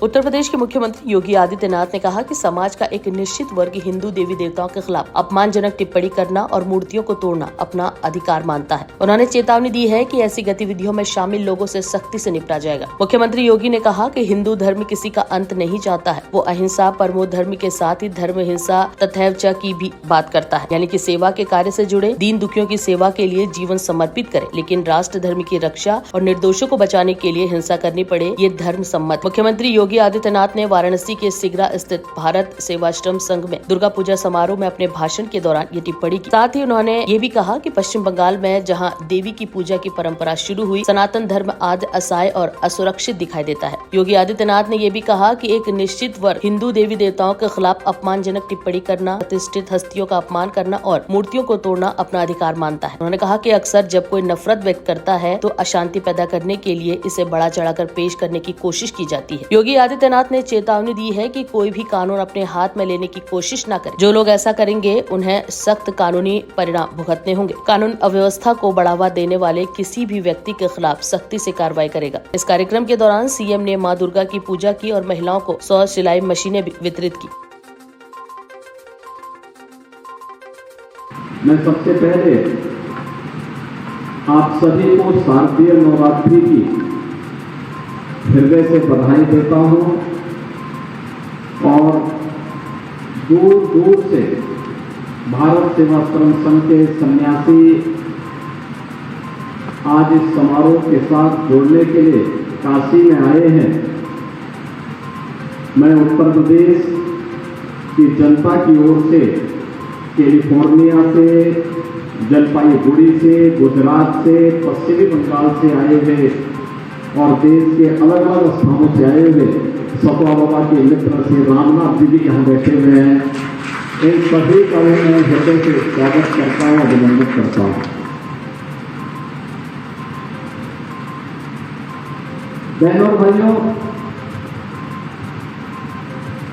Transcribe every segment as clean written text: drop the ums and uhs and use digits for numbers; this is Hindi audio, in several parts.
उत्तर प्रदेश के मुख्यमंत्री योगी आदित्यनाथ ने कहा कि समाज का एक निश्चित वर्ग हिंदू देवी देवताओं के खिलाफ अपमानजनक टिप्पणी करना और मूर्तियों को तोड़ना अपना अधिकार मानता है। उन्होंने चेतावनी दी है कि ऐसी गतिविधियों में शामिल लोगों से सख्ती से निपटा जाएगा। मुख्यमंत्री योगी ने कहा कि हिंदू धर्म किसी का अंत नहीं चाहता है, वो अहिंसा परमो धर्म के साथ ही धर्म हिंसा तथैव च की भी बात करता है, यानी कि सेवा के कार्य से जुड़े दीन दुखियों की सेवा के लिए जीवन समर्पित करे, लेकिन राष्ट्र धर्म की रक्षा और निर्दोषों को बचाने के लिए हिंसा करनी पड़े ये धर्म सम्मत। मुख्यमंत्री योगी आदित्यनाथ ने वाराणसी के सिगरा स्थित भारत सेवाश्रम संघ में दुर्गा पूजा समारोह में अपने भाषण के दौरान ये टिप्पणी की। साथ ही उन्होंने ये भी कहा कि पश्चिम बंगाल में जहां देवी की पूजा की परंपरा शुरू हुई, सनातन धर्म आज असहाय और असुरक्षित दिखाई देता है। योगी आदित्यनाथ ने ये भी कहा कि एक निश्चित वर्ग हिंदू देवी देवताओं के खिलाफ अपमानजनक टिप्पणी करना, प्रतिष्ठित हस्तियों का अपमान करना और मूर्तियों को तोड़ना अपना अधिकार मानता है। उन्होंने कहा कि अक्सर जब कोई नफरत व्यक्त करता है तो अशांति पैदा करने के लिए इसे बड़ा चढ़ाकर पेश करने की कोशिश की जाती है। योगी आदित्यनाथ ने चेतावनी दी है कि कोई भी कानून अपने हाथ में लेने की कोशिश न करे। जो लोग ऐसा करेंगे उन्हें सख्त कानूनी परिणाम भुगतने होंगे। कानून अव्यवस्था को बढ़ावा देने वाले किसी भी व्यक्ति के खिलाफ सख्ती से कार्रवाई करेगा। इस कार्यक्रम के दौरान सीएम ने मां दुर्गा की पूजा की और महिलाओं को 100 सिलाई मशीनें भी वितरित की। मैं सबसे पहले आप सभी को शारदीय नवरात्रि की हृदय से बधाई देता हूं और दूर दूर से भारत सेवाश्रम संघ के सन्यासी आज इस समारोह के साथ जुड़ने के लिए काशी में आए हैं। मैं उत्तर प्रदेश की जनता की ओर से कैलिफोर्निया से, जलपाईगुड़ी से, गुजरात से, पश्चिमी बंगाल से आए हुए और देश के अलग अलग स्थानों से आए हुए सपा बाबा के मित्र श्री रामनाथ जी भी यहाँ बैठे हुए हैं। इन सभी का मैं हृदय से स्वागत करता हूँ, अभिनंदन करता हूँ। बहनों और भाइयों,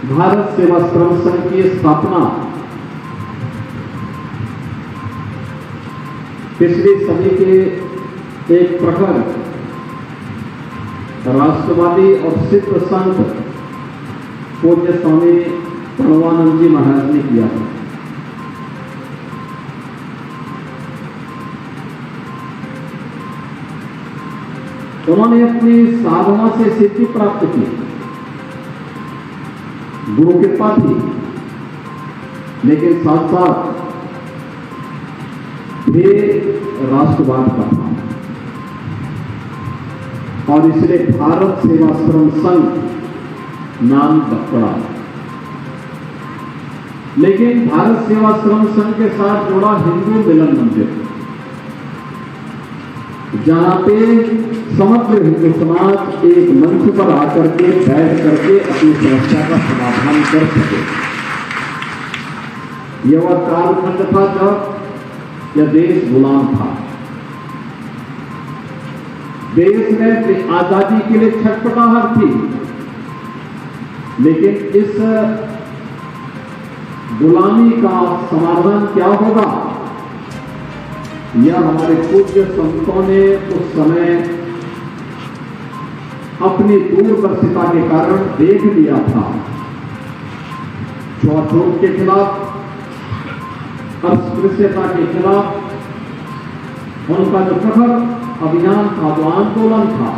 भारत सेवाश्रम संघ की स्थापना पिछली सदी के एक प्रखर राष्ट्रवादी और सिद्ध संत पूज्य स्वामी प्रणवानंद जी महाराज ने किया था। उन्होंने अपनी साधना से सिद्धि प्राप्त की, गुरु कृपा थी, लेकिन साथ साथ वे राष्ट्रवाद का था और इसलिए भारत सेवाश्रम संघ नाम पड़ा। लेकिन भारत सेवाश्रम संघ के साथ जुड़ा हिंदू मिलन मंदिर, जहां पे समग्र हिंदू समाज एक मंच पर आकर के बैठ करके अपनी समस्या का समाधान कर सके। यह वह कालखंड था जब यह देश गुलाम था। देश में आजादी के लिए छटपटाहट थी, लेकिन इस गुलामी का समाधान क्या होगा, यह हमारे पूज्य संतों ने उस समय अपनी दूरदर्शिता के कारण देख लिया था। छूआछूत के खिलाफ, अस्पृश्यता के खिलाफ उनका जो प्रखर अभियान था, जो आंदोलन था,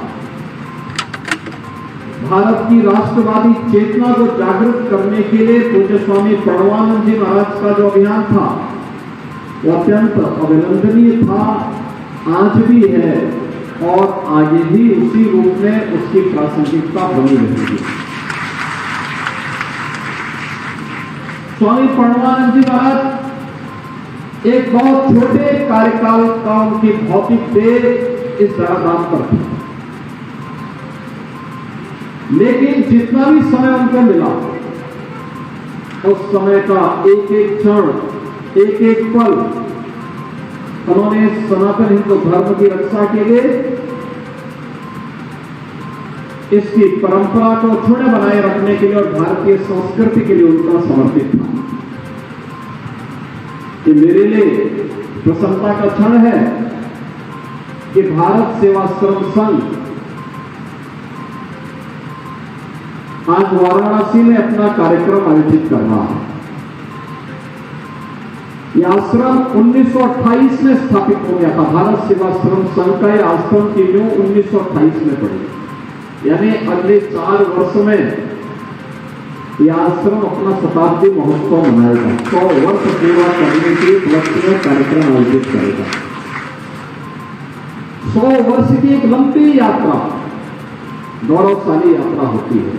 भारत की राष्ट्रवादी चेतना को जागृत करने के लिए पूज्य स्वामी प्रणवानंद जी महाराज का जो अभियान था, वो अत्यंत अभिनंदनीय था, आज भी है और आगे भी उसी रूप में उसकी प्रासंगिकता बनी रहेगी। स्वामी प्रणवानंद जी महाराज एक बहुत छोटे कार्यकाल का उनकी भौतिक देह इस धराधाम पर थी, लेकिन जितना भी समय उनको मिला, उस समय का एक एक क्षण, एक एक पल उन्होंने सनातन हिंदू धर्म की रक्षा के लिए, इसकी परंपरा को अक्षुण्ण बनाए रखने के लिए और भारतीय संस्कृति के लिए उनका समर्पित था। ये मेरे लिए प्रसन्नता का क्षण है कि भारत सेवाश्रम संघ आज वाराणसी में अपना कार्यक्रम आयोजित कर रहा है। यह आश्रम 1928 में स्थापित हो गया था। भारत सेवाश्रम संघ का यह आश्रम की नींव 1928 में पड़ी, यानी अगले 4 वर्ष में यह आश्रम अपना शताब्दी महोत्सव मनाएगा। 100 वर्ष सेवा करने के उपलक्ष्य में कार्यक्रम आयोजित करेगा। 100 वर्ष की एक लंबी यात्रा, गौरवशाली यात्रा होती है।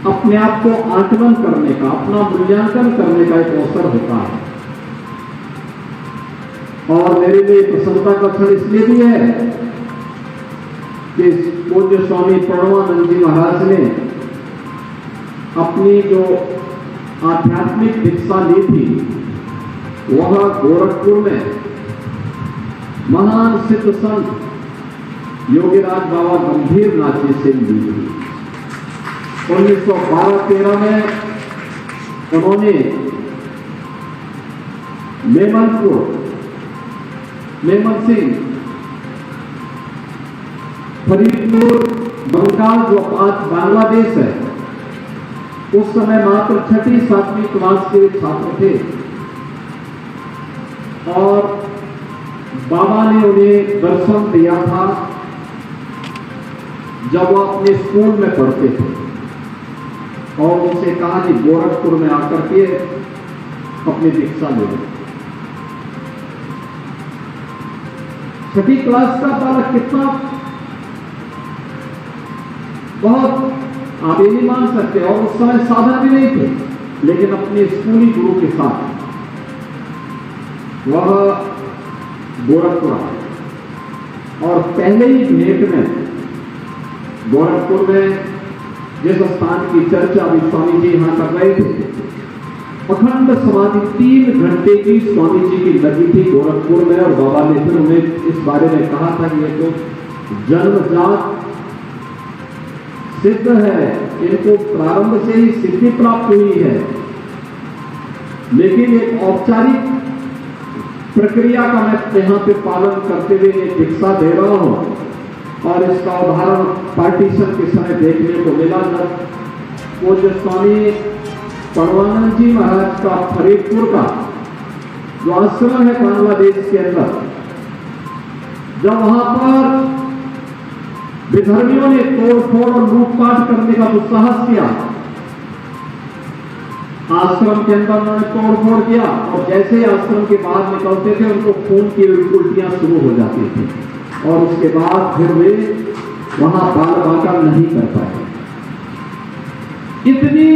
अपने आप को आकलन करने का, अपना मूल्यांकन करने का एक अवसर होता है। और मेरे लिए प्रसन्नता का क्षण इसलिए भी है कि पूज्य स्वामी प्रणवानंद जी महाराज ने अपनी जो आध्यात्मिक दीक्षा ली थी वह गोरखपुर में महान सिद्ध संत योगीराज बाबा गंभीर नाथ जी से ली थी। 1912-13 में उन्होंने मेमन सिंह फरीदपुर बंगाल, जो आज बांग्लादेश है, उस समय मात्र 6ठी-7वीं क्लास के छात्र थे और बाबा ने उन्हें दर्शन दिया था जब वो अपने स्कूल में पढ़ते थे और उनसे कहा कि गोरखपुर में आकर के अपनी दीक्षा ले लो। 6ठी क्लास का बालक कितना, बहुत आप ये नहीं मान सकते, और उस समय साधन भी नहीं थे, लेकिन अपने स्कूली गुरु के साथ वह गोरखपुर आए और पहले ही भेंट में गोरखपुर में जिस स्थान की चर्चा अभी स्वामी जी यहां कर रहे थे, अखंड समाधि 3 घंटे की स्वामी जी की लगी थी गोरखपुर में। और बाबा ने फिर उन्हें इस बारे में कहा था कि ये तो जन्मजात सिद्ध है, इनको प्रारंभ से ही सिद्धि प्राप्त हुई है, लेकिन एक औपचारिक प्रक्रिया का मैं यहाँ पे पालन करते हुए एक दीक्षा दे रहा हूं। और इसका उदाहरण पार्टीशन के समय देखने को मिला जब पूज्य स्वामी प्रणवानंद जी महाराज का फरीदपुर का जो आश्रम है बांग्लादेश के अंदर, जब वहां पर विधर्मियों ने तोड़फोड़ और लूटपाट करने का दुस्साहस किया, आश्रम के अंदर उन्होंने तोड़फोड़ किया और जैसे ही आश्रम के बाहर निकलते थे उनको खून की उल्टियां शुरू हो जाती थी और उसके बाद फिर वे वहां बाल बांका नहीं कर पाए। इतनी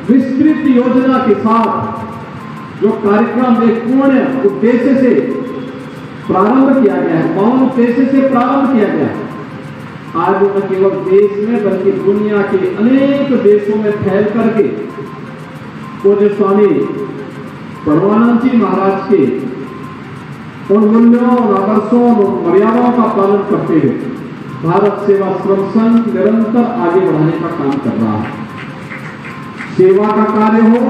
विस्तृत योजना के साथ जो कार्यक्रम एक पूर्ण उद्देश्य से प्रारंभ किया गया है, मौन उद्देश्य से प्रारंभ किया गया है, आज न केवल देश में बल्कि दुनिया के अनेक देशों में फैल करके पूज्य स्वामी प्रणवानंद जी महाराज के उन मूल्यों और आदर्शों और मर्यादाओं का पालन करते हुए भारत सेवाश्रम संघ निरंतर आगे बढ़ाने का काम कर रहा है। सेवा का कार्य हो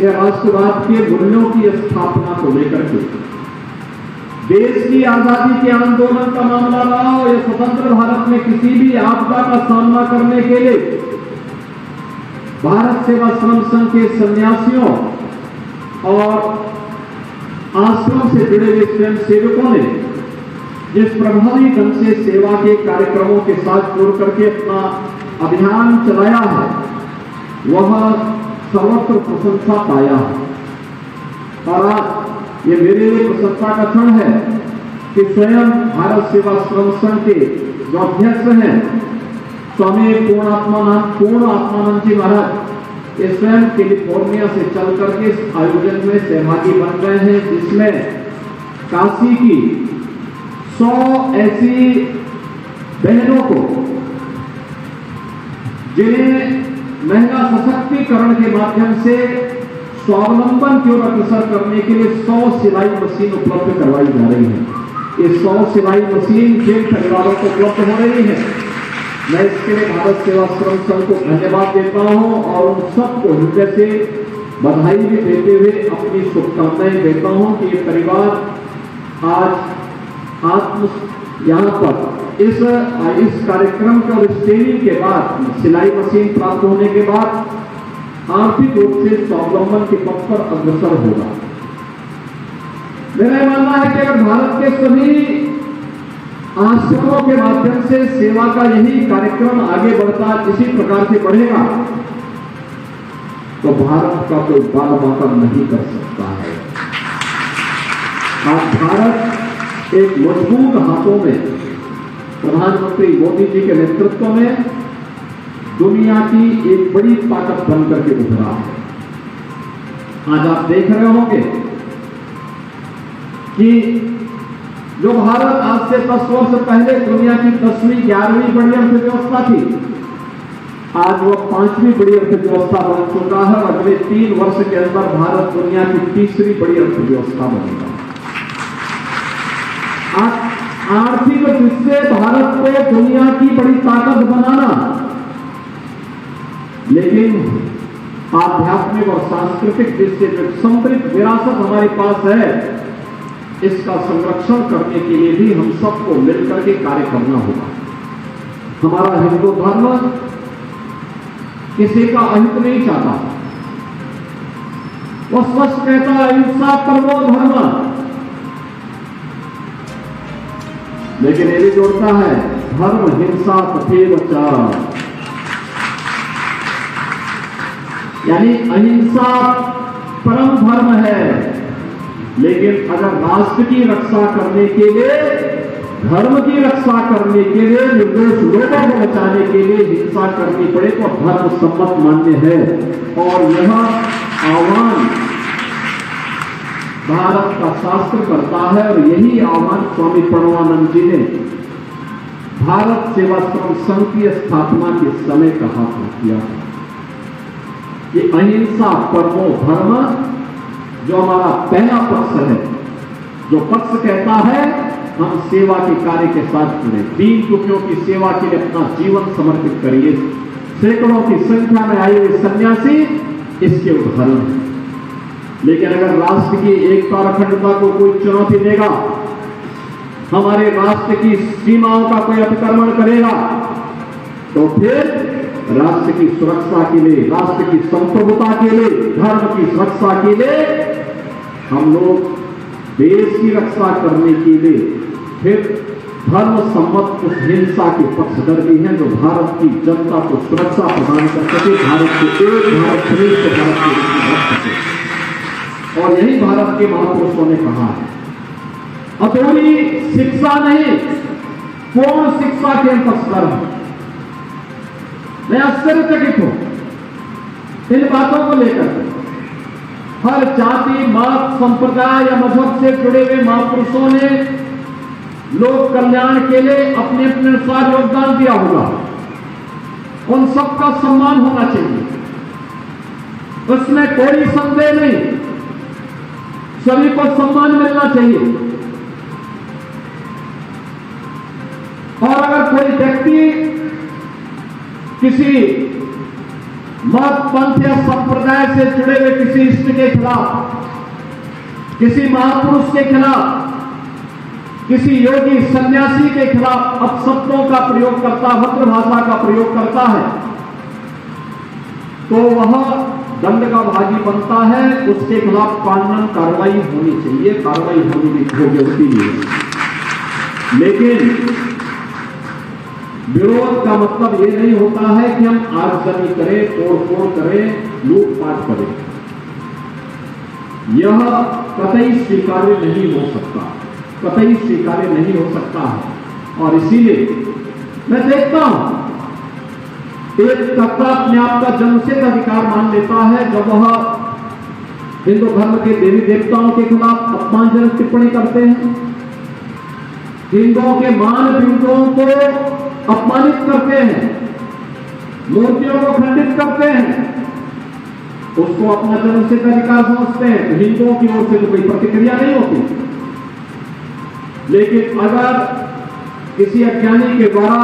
या राष्ट्रवाद के मूल्यों की स्थापना को लेकर के, देश की आजादी के आंदोलन का मामला रहा हो या स्वतंत्र भारत में किसी भी आपदा का सामना करने के लिए भारत सेवाश्रम संघ के सन्यासियों और आश्रम से जुड़े हुए स्वयं सेवकों ने जिस प्रभावी ढंग से सेवा के कार्यक्रमों के साथ जुड़ करके अपना अभियान चलाया है, वह सर्वत्र प्रशंसा पाया है। और आज ये मेरे लिए प्रशंसा का क्षण है कि स्वयं भारत सेवाश्रम संघ के जो अध्यक्ष हैं स्वामी पूर्ण आत्मानंद जी महाराज, ये स्वयं कैलिफोर्निया से चल करके इस आयोजन में सहभागी बन गए हैं, जिसमें काशी की 100 ऐसी बहनों को जिन्हें महिला सशक्तिकरण के माध्यम से स्वावलंबन की ओर अग्रसर करने के लिए 100 सिलाई मशीन उपलब्ध करवाई जा रही है। ये 100 सिलाई मशीन जिन परिवारों को उपलब्ध हो रही है, मैं इसके लिए भारत सेवाश्रम संघ को धन्यवाद देता हूं और उन सबको हृदय से बधाई भी देते हुए अपनी शुभकामनाएं देता हूं कि ये परिवार आज यहाँ पर इस कार्यक्रम के और इस ट्रेनिंग के बाद सिलाई मशीन प्राप्त होने के बाद आर्थिक रूप से स्वावलंबन के पथ पर अग्रसर होगा। मेरा मानना है कि अगर भारत के सभी आश्रमों के माध्यम से सेवा का यही कार्यक्रम आगे बढ़ता इसी प्रकार से बढ़ेगा तो भारत का कोई बाल बाका नहीं कर सकता है। आज भारत एक मजबूत हाथों में प्रधानमंत्री मोदी जी के नेतृत्व में दुनिया की एक बड़ी ताकत बनकर के उभरा है। आज आप देख रहे होंगे कि जो भारत आज से 10 वर्ष पहले दुनिया की 10वीं 11वीं बड़ी अर्थव्यवस्था थी, आज वह 5वीं बड़ी अर्थव्यवस्था बन चुका है। अगले 3 वर्ष के अंदर भारत दुनिया की 3री बड़ी अर्थव्यवस्था बनेगा। आर्थिक दृष्टि से भारत को दुनिया की बड़ी ताकत बनाना, लेकिन आध्यात्मिक और सांस्कृतिक दृष्टि से समृद्ध विरासत हमारे पास है, इसका संरक्षण करने के लिए भी हम सबको मिलकर के कार्य करना होगा। हमारा हिंदू धर्म किसी का अहित नहीं चाहता, वो स्पष्ट कहता है अहिंसा परमो धर्म, लेकिन ये भी जोड़ता है धर्म हिंसा तथैव च, यानी अहिंसा परम धर्म है। लेकिन अगर राष्ट्र की रक्षा करने के लिए, धर्म की रक्षा करने के लिए, निर्दोष लोगों को बचाने के लिए हिंसा करनी पड़े तो धर्म सम्मत मान्य है। और यह आह्वान भारत का शास्त्र करता है और यही आह्वान स्वामी प्रणवानंद जी ने भारत सेवाश्रम संघ की स्थापना के समय कहा किया कि अहिंसा परमो धर्म, जो हमारा पहला पक्ष है, जो पक्ष कहता है हम सेवा के कार्य के साथ जुड़े, दीन दुखियों की सेवा के लिए अपना जीवन समर्पित करिए। सैकड़ों की संख्या में आए हुए सन्यासी इसके उदाहरण हैं। लेकिन अगर राष्ट्र की एकता और अखंडता को कोई चुनौती देगा, हमारे राष्ट्र की सीमाओं का कोई अतिक्रमण करेगा, तो फिर राष्ट्र की सुरक्षा के लिए, राष्ट्र की संप्रभुता के लिए, धर्म की सुरक्षा के लिए, हम लोग देश की रक्षा करने के लिए फिर धर्म सम्मत उस हिंसा के पक्षधर भी हैं जो भारत की जनता को सुरक्षा प्रदान कर सके, भारत के एक भारत श्रेष्ठ भारत के रूप में रख सके। और यही भारत के महापुरुषों ने कहा है, अधूरी शिक्षा नहीं, पूर्ण शिक्षा के हम पक्षधर हैं। मैं आश्चर्यचकित हूं इन बातों को लेकर। हर जाति, मत, संप्रदाय या मजहब से जुड़े हुए महापुरुषों ने लोक कल्याण के लिए अपने अपने अनुसार योगदान दिया होगा, उन सबका सम्मान होना चाहिए, उसमें कोई संदेह नहीं, सभी को सम्मान मिलना चाहिए। और अगर कोई व्यक्ति किसी मत, पंथ या संप्रदाय से जुड़े हुए किसी इष्ट के खिलाफ, किसी महापुरुष के खिलाफ, किसी योगी सन्यासी के खिलाफ अपशब्दों का प्रयोग करता, वक्र भाषा का प्रयोग करता है, तो वह दंड का भागी बनता है। उसके खिलाफ कानूनन कार्रवाई होनी चाहिए, कार्रवाई होगी उसके लिए। लेकिन विरोध का मतलब ये नहीं होता है कि हम आगजनी करें, तोड़फोड़ करें, लूटपाट करें। यह कतई स्वीकार्य नहीं हो सकता, कतई स्वीकार्य नहीं हो सकता है। और इसीलिए मैं देखता हूं एक तबका अपने आप का जन्मसिद्ध अधिकार मान लेता है जब वह हिंदू धर्म के देवी देवताओं के खिलाफ अपमानजनक टिप्पणी करते हैं, हिंदुओं के मान बिंदुओं को अपमानित करते हैं, मूर्तियों को खंडित करते हैं, उसको अपना जन्मसिद्ध अधिकार समझते हैं, तो हिंदुओं की ओर से तो कोई प्रतिक्रिया नहीं होती। लेकिन अगर किसी अज्ञानी के द्वारा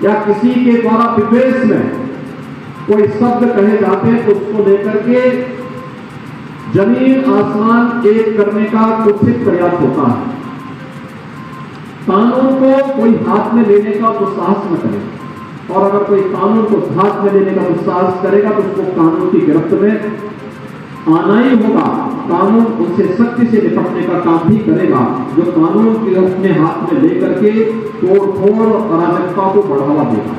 या किसी के द्वारा विद्वेष में कोई शब्द कहे जाते हैं तो उसको लेकर के जमीन आसमान एक करने का कुत्सित प्रयास होता है। कानून को कोई हाथ में लेने का दुस्साहस न करे, और अगर कोई कानून को हाथ में लेने का दुस्साहस करेगा तो उसको कानून की गिरफ्त में आना ही होगा। कानून उनसे सख्ती से निपटने का काम भी करेगा जो कानून की अपने हाथ में लेकर के तोड़-फोड़ अराजकता को बढ़ावा देगा।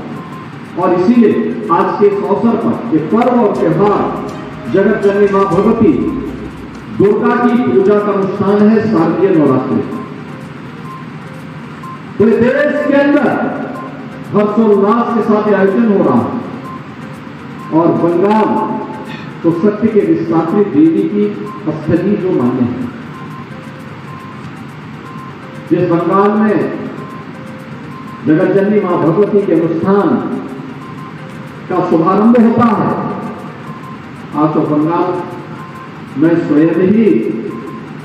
और इसीलिए आज के इस अवसर पर ये पर्व और त्योहार जगत जननी मां भगवती दुर्गा की पूजा का अनुष्ठान है, शारदीय नवरात्रि। पूरे देश के अंदर हर्षोल्लास के साथ आयोजन हो रहा है, और बंगाल तो सत्य के विस्तात्री देवी की स्थली जो मान्य है। जिस बंगाल में जगत जननी मां भगवती के अनुष्ठान का शुभारंभ होता है, आज तो बंगाल में स्वयं ही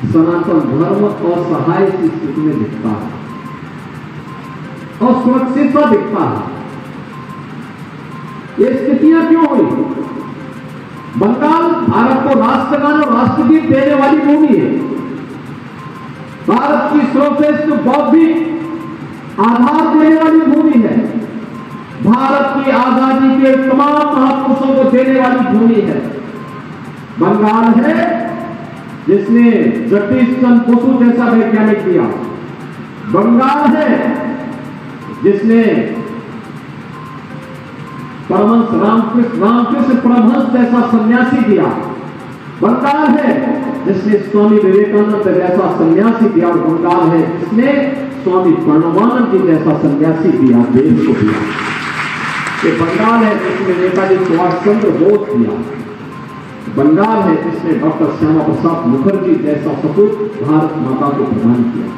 सनातन धर्म असहाय की स्थिति में दिखता है, असुरक्षित सा दिखता है। ये स्थितियां क्यों हुई? बंगाल भारत को राष्ट्रगान और राष्ट्रगीत देने वाली भूमि है। भारत की सर्वश्रेष्ठ बौद्धिक आधार देने वाली भूमि है। भारत की आजादी के तमाम महापुरुषों को देने वाली भूमि है। बंगाल है जिसने जगदीश चंद्र बसु जैसा वैज्ञानिक दिया। बंगाल है जिसने परमहंस रामकृष्ण परमहंस जैसा सन्यासी दिया। बंगाल है जिसने स्वामी विवेकानंद जैसा सन्यासी दिया, और बंगाल है जिसने स्वामी प्रणवानंद जी जैसा सन्यासी दिया, देश को दिया। ये बंगाल है जिसने नेताजी सुभाष चंद्र बोस दिया। बंगाल है जिसने डॉक्टर श्यामा प्रसाद मुखर्जी जैसा सपूत भारत माता को प्रदान किया।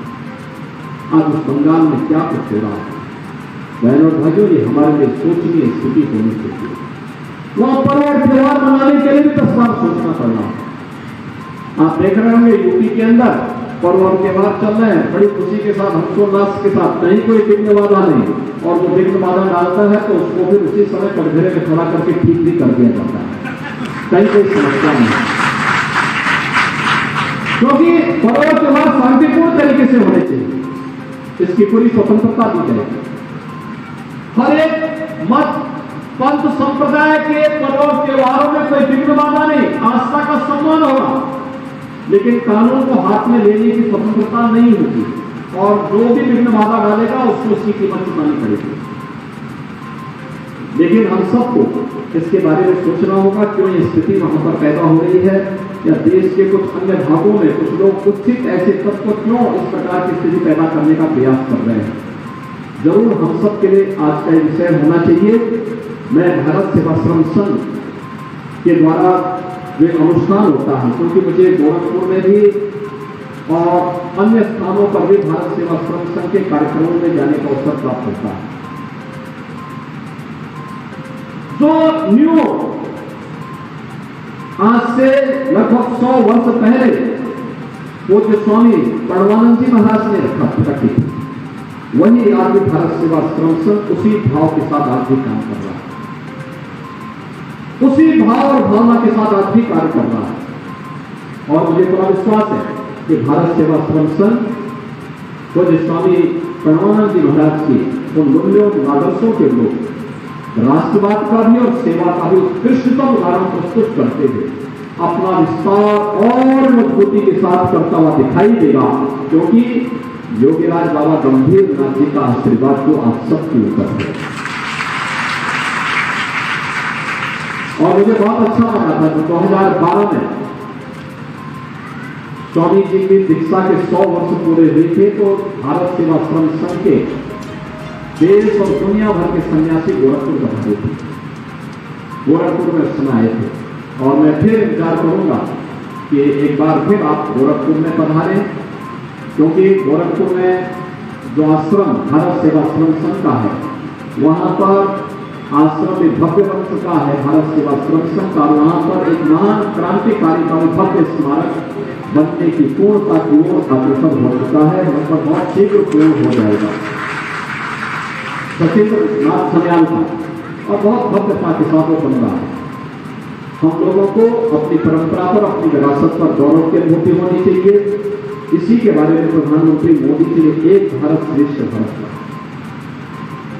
आज उस बंगाल में क्या कुछ हो रहा है? बहनों और भाइयों, ये हमारे लिए सोचनीय स्थिति होनी चाहिए। वहां पर्व और त्योहार मनाने के लिए भी 10 बार सोचना पड़ रहा है। आप देख रहे होंगे यूपी के अंदर पर्व और त्योहार चल रहे हैं, बड़ी खुशी के साथ, हर्षोल्लास के साथ, कहीं कोई विघ्न बाधा नहीं, और जो विघ्न बाधा डालता है तो उसको फिर उसी समय कटघरे में खड़ा करके ठीक भी कर दिया जाता है, कहीं कोई समस्या नहीं। क्योंकि पर्व और त्योहार शांतिपूर्ण तरीके से होने चाहिए, इसकी पूरी स्वतंत्रता दी जाएगी। हर एक मत पंथ संप्रदाय के पर्व त्योहारों में कोई विघ्न बाधा नहीं, आस्था का सम्मान होगा, लेकिन कानून को हाथ में लेने की स्वतंत्रता नहीं होती, और जो भी विघ्न बाधा डालेगा उसको उसकी कीमत चुकानी पड़ेगी। लेकिन हम सबको इसके बारे में सोचना होगा, क्यों ये स्थिति वहां पर पैदा हो रही है, या देश के कुछ अन्य भागों में कुछ लोग कुछ ऐसे तत्व क्यों इस प्रकार की स्थिति पैदा करने का प्रयास कर रहे हैं। जरूर हम सब के लिए आज का विषय होना चाहिए। मैं भारत सेवाश्रम संघ के द्वारा जो अनुष्ठान होता है, क्योंकि मुझे गोरखपुर में भी और अन्य स्थानों पर भी भारत सेवाश्रम संघ के कार्यक्रमों में जाने का अवसर प्राप्त होता है। जो न्यू आज से लगभग 100 वर्ष पहले पूज्य स्वामी प्रणवानंद जी महाराज ने रखी थी, वही आज भी भारत सेवाश्रम संघ उसी भाव के साथ आज भी काम कर रहा है, उसी भाव और भावना के साथ आज भी कार्य कर रहा है। और मुझे पूरा विश्वास है कि भारत सेवाश्रम संघ पूज्य स्वामी प्रणवानंद जी महाराज की उन मूल्यों आदर्शों के लोग राष्ट्रवाद का भी और सेवा का भी उत्कृष्टतम उदाहरण प्रस्तुत करते हुए अपना विस्तार और मजबूती के साथ करता हुआ दिखाई देगा, क्योंकि योगीराज बाबा गंभीर नाथ जी का आशीर्वाद जो आप सबके ऊपर है। और मुझे बहुत अच्छा लगा था कि 2012 में स्वामी जी की दीक्षा के 100 वर्ष पूरे हुए थे, तो भारत सेवाश्रम संघ के देश और दुनिया भर के सन्यासी गोरखपुर पधारे थे, गोरखपुर में उस समय आए थे। और मैं फिर इंतजार करूंगा कि एक बार फिर आप गोरखपुर में पधारें, क्योंकि गोरखपुर में जो आश्रम भारत सेवाश्रम संघ का है, वहां पर आश्रम में भव्य बन चुका है भारत सेवाश्रम संघ का। वहां पर एक महान क्रांतिकारी का भव्य स्मारक बनने की पूर्णता की ओर अग्रसर हो चुका है, वहां पर बहुत शीघ्र पूर्ण हो जाएगा। सचित्र नाथ सन्याल का और बहुत भव्यता के साथ वो बन रहा है। हम लोगों को अपनी परंपरा पर, अपनी विरासत पर गौरव की अनुभूति होनी चाहिए। इसी के बारे में प्रधानमंत्री मोदी जी ने एक भारत श्रेष्ठ भारत कहा।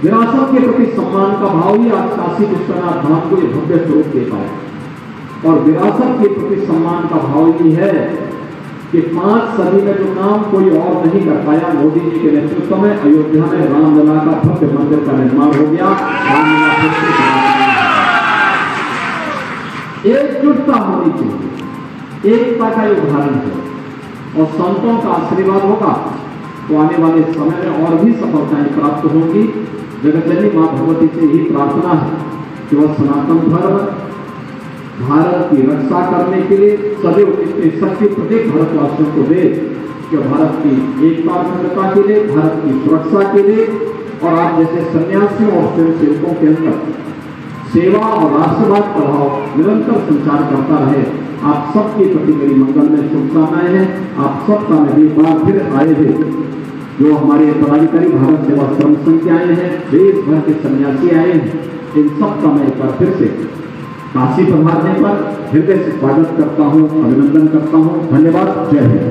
विरासत के प्रति सम्मान का भाव ही आज काशी विश्वनाथ धाम को ये भव्य स्वरूप दे पाया। और विरासत के प्रति सम्मान का भाव ही है कि 5 सदी में जो काम कोई और नहीं कर पाया, मोदी जी के नेतृत्व में अयोध्या में रामलला का भव्य मंदिर का निर्माण हो गया। एकजुटता होनी चाहिए, एकता का उदाहरण है, और संतों का आशीर्वाद होगा तो आने वाले समय में और भी सफलताएं प्राप्त होंगी। जगतजननी मां भगवती से यही प्रार्थना है कि वह सनातन धर्म भारत की रक्षा करने के लिए सदैव इतनी शक्ति प्रत्येक भारतवासियों को दे कि भारत की एकता अखंडता के लिए, भारत की सुरक्षा के लिए, और आप जैसे सन्यासियों और स्वयंसेवकों के अंदर सेवा और राष्ट्रवाद का भाव निरंतर संचार करता रहे। आप सबके प्रति मेरी मंगल में शुभकामनाएं हैं। आप सबका मैं एक बार फिर आए थे, जो हमारे पदाधिकारी भारत सेवा श्रम संघ के आए हैं, देश भर के सन्यासी आए हैं, इन सबका मैं एक बार फिर से काशी पधारने पर हृदय से स्वागत करता हूं, अभिनंदन करता हूं। धन्यवाद। जय हिंद।